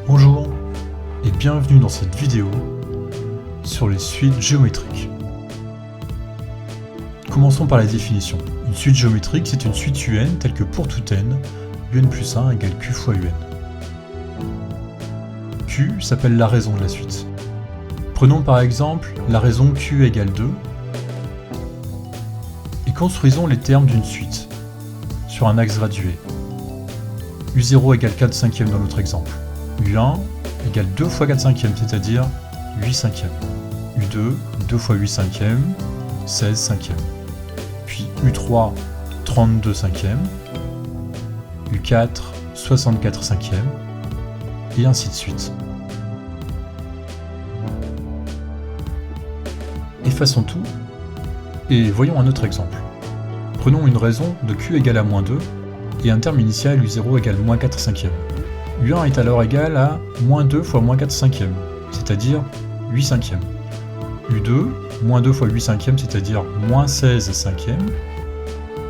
Bonjour et bienvenue dans cette vidéo sur les suites géométriques. Commençons par la définition. Une suite géométrique, c'est une suite UN telle que pour tout n, un plus 1 égale q fois un. Q s'appelle la raison de la suite. Prenons par exemple la raison q égale 2 et construisons les termes d'une suite sur un axe gradué. U0 égale 4 cinquièmes dans notre exemple. U1 égale 2 fois 4 cinquièmes, c'est-à-dire 8 cinquièmes. U2, 2 fois 8 cinquièmes, 16 cinquièmes. Puis U3, 32 cinquièmes. U4, 64 cinquièmes. Et ainsi de suite. Effaçons tout et voyons un autre exemple. Prenons une raison de q égale à moins 2 et un terme initial U0 égale moins 4 cinquièmes. U1 est alors égal à moins 2 fois moins 4 cinquièmes, c'est-à-dire 8 cinquièmes. U2, moins 2 fois 8 cinquièmes, c'est-à-dire moins 16 cinquièmes.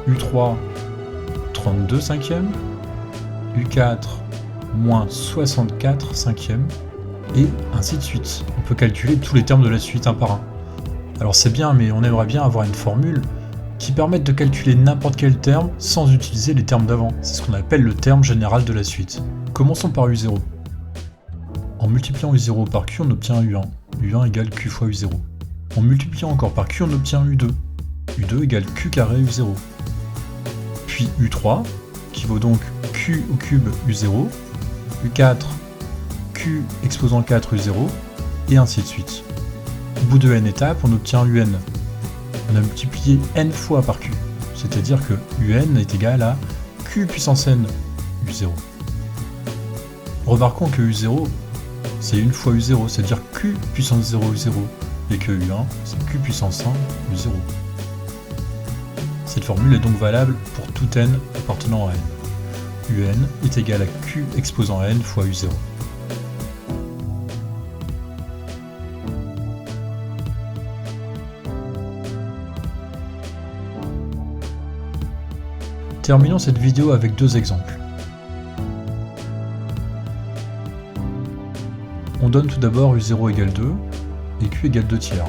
U3, 32 cinquièmes. U4, moins 64 cinquièmes. Et ainsi de suite. On peut calculer tous les termes de la suite un par un. Alors c'est bien, mais on aimerait bien avoir une formule qui permette de calculer n'importe quel terme sans utiliser les termes d'avant. C'est ce qu'on appelle le terme général de la suite. Commençons par U0. En multipliant U0 par Q, on obtient U1. U1 égale Q fois U0. En multipliant encore par Q, on obtient U2. U2 égale Q carré U0. Puis U3, qui vaut donc Q au cube U0. U4, Q exposant 4 U0, et ainsi de suite. Au bout de n étapes, on obtient UN. On a multiplié n fois par Q, c'est-à-dire que UN est égal à Q puissance n U0. Remarquons que U0, c'est une fois U0, c'est-à-dire Q puissance 0 U0, et que U1, c'est Q puissance 1 U0. Cette formule est donc valable pour tout n appartenant à n. UN est égal à Q exposant n fois U0. Terminons cette vidéo avec deux exemples. On donne tout d'abord U0 égale 2 et Q égale 2 tiers.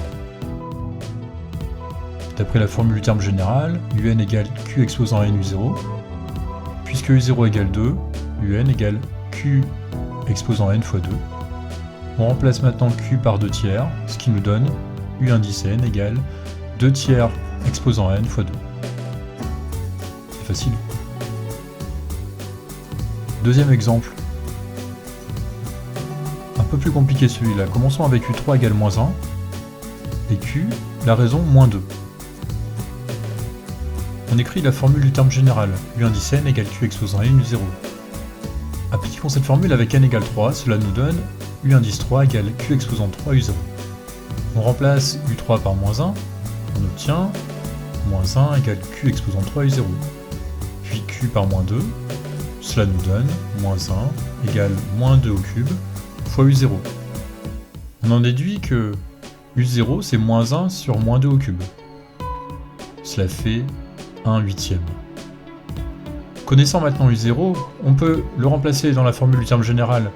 D'après la formule du terme général, UN égale Q exposant n U0. Puisque U0 égale 2, UN égale Q exposant n fois 2. On remplace maintenant Q par 2 tiers, ce qui nous donne U indice n égale 2 tiers exposant n fois 2. C'est facile. Deuxième exemple. Un peu plus compliqué celui-là. Commençons avec U3 égale moins 1 et Q, la raison, moins 2. On écrit la formule du terme général. U indice n égale Q exposant n U0. Appliquons cette formule avec n égale 3, cela nous donne U indice 3 égale Q exposant 3 U0. On remplace U3 par moins 1, on obtient moins 1 égale Q exposant 3 U0. Puis Q par moins 2, cela nous donne moins 1 égale moins 2 au cube fois U0. On en déduit que U0 c'est moins 1 sur moins 2 au cube. Cela fait 1 huitième. Connaissant maintenant U0, on peut le remplacer dans la formule du terme général.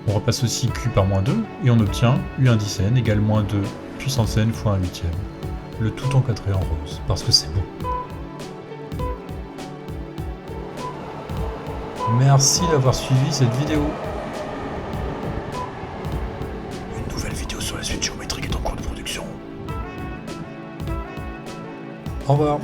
On remplace aussi Q par moins 2 et on obtient U indice n égale moins 2 puissance n fois 1 huitième. Le tout encadré en rose, parce que c'est beau. Merci d'avoir suivi cette vidéo. Une nouvelle vidéo sur la suite géométrique est en cours de production. Au revoir.